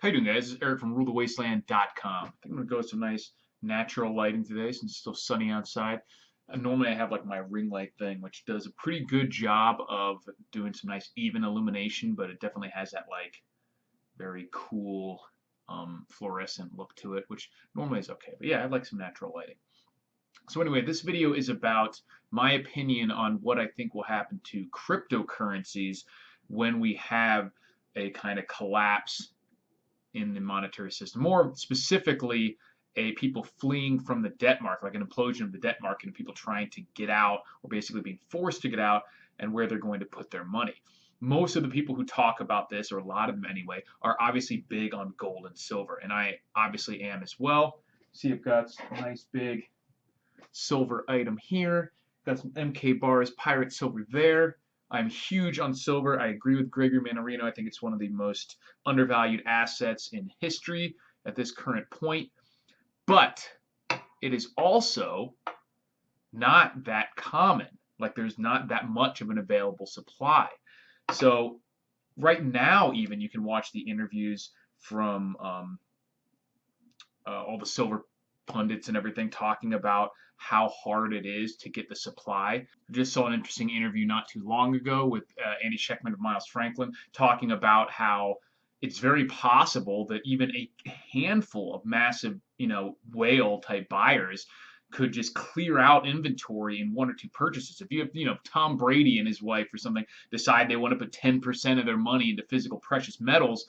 How you doing, guys? This is Eric from RuleTheWasteland.com. I think I'm gonna go with some nice natural lighting today since it's still sunny outside. Normally I have like my ring light thing, which does a pretty good job of doing some nice even illumination, but it definitely has that like very cool fluorescent look to it, which normally is okay. But yeah, I like some natural lighting. So anyway, this video is about my opinion on what I think will happen to cryptocurrencies when we have a kind of collapse in the monetary system. More specifically, a people fleeing from the debt market, like an implosion of the debt market, and people trying to get out, or basically being forced to get out, and where they're going to put their money. Most of the people who talk about this, or a lot of them anyway, are obviously big on gold and silver, and I obviously am as well. See, I've got a nice big silver item here. Got some MK bars, pirate silver there. I'm huge on silver. I agree with Gregory Mannarino. I think it's one of the most undervalued assets in history at this current point. But it is also not that common. Like there's not that much of an available supply. So right now, even you can watch the interviews from all the silver pundits and everything talking about how hard it is to get the supply. I just saw an interesting interview not too long ago with Andy Schectman of Miles Franklin talking about how it's very possible that even a handful of massive, whale type buyers could just clear out inventory in one or two purchases. If you have, Tom Brady and his wife or something decide they want to put 10% of their money into physical precious metals,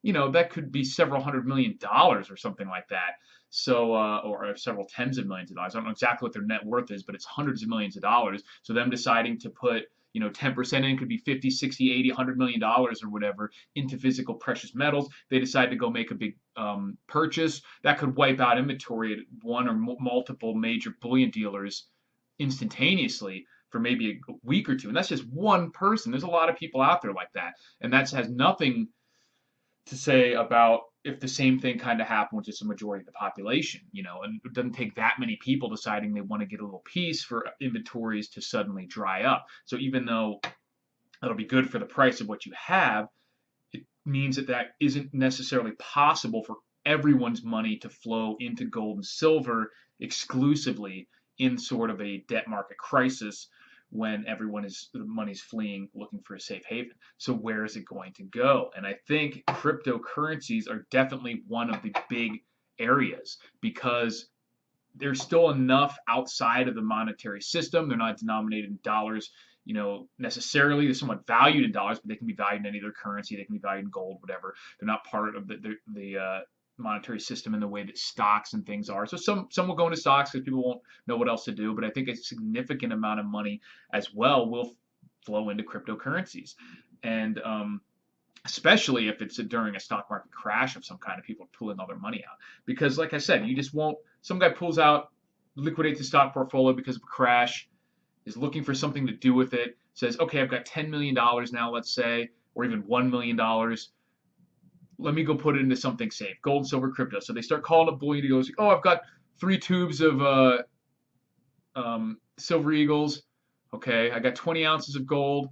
that could be several $100 million or something like that. So, or several tens of millions of dollars. I don't know exactly what their net worth is, but it's hundreds of millions of dollars. So them deciding to put, 10% in could be 50, 60, 80, $100 million or whatever into physical precious metals. They decide to go make a big purchase that could wipe out inventory at one or multiple major bullion dealers instantaneously for maybe a week or two. And that's just one person. There's a lot of people out there like that. And that has nothing to say about if the same thing kind of happened with just a majority of the population, and it doesn't take that many people deciding they want to get a little piece for inventories to suddenly dry up. So even though it'll be good for the price of what you have, it means that isn't necessarily possible for everyone's money to flow into gold and silver exclusively in sort of a debt market crisis when the money's fleeing looking for a safe haven. So where is it going to go? And I think cryptocurrencies are definitely one of the big areas because there's still enough outside of the monetary system. They're not denominated in dollars, necessarily. They're somewhat valued in dollars, but they can be valued in any other currency. They can be valued in gold, whatever. They're not part of the monetary system in the way that stocks and things are. So some will go into stocks because people won't know what else to do, but I think a significant amount of money as well will flow into cryptocurrencies. And especially if it's during a stock market crash of some kind, of people pulling all their money out. Because like I said, you just won't, some guy pulls out, liquidates the stock portfolio because of a crash, is looking for something to do with it, says, okay, I've got $10 million now, let's say, or even $1 million. Let me go put it into something safe, gold, silver, crypto. So they start calling up bullion dealers. Oh, I've got 3 tubes of silver eagles. Okay, I got 20 ounces of gold.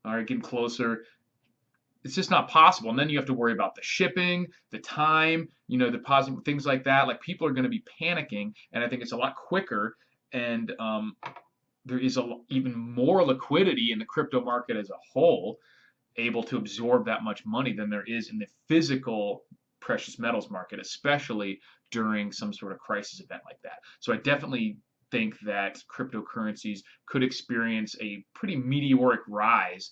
All right, getting closer. It's just not possible. And then you have to worry about the shipping, the time, deposit, things like that. Like people are going to be panicking, and I think it's a lot quicker. And there is even more liquidity in the crypto market as a whole, able to absorb that much money than there is in the physical precious metals market, especially during some sort of crisis event like that. So I definitely think that cryptocurrencies could experience a pretty meteoric rise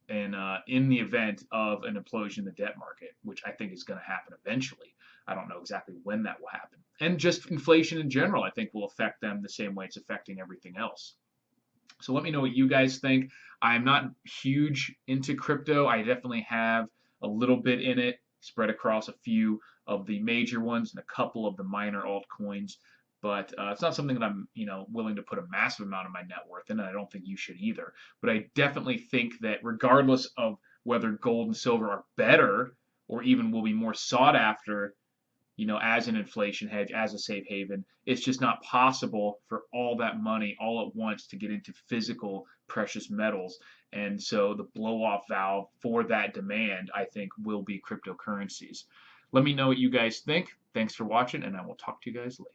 in the event of an implosion in the debt market, which I think is going to happen eventually. I don't know exactly when that will happen. And just inflation in general, I think, will affect them the same way it's affecting everything else. So let me know what you guys think. I'm not huge into crypto. I definitely have a little bit in it, spread across a few of the major ones and a couple of the minor altcoins. But it's not something that I'm, willing to put a massive amount of my net worth in, and I don't think you should either. But I definitely think that regardless of whether gold and silver are better or even will be more sought after, as an inflation hedge, as a safe haven, it's just not possible for all that money all at once to get into physical precious metals. And so the blow-off valve for that demand, I think, will be cryptocurrencies. Let me know what you guys think. Thanks for watching, and I will talk to you guys later.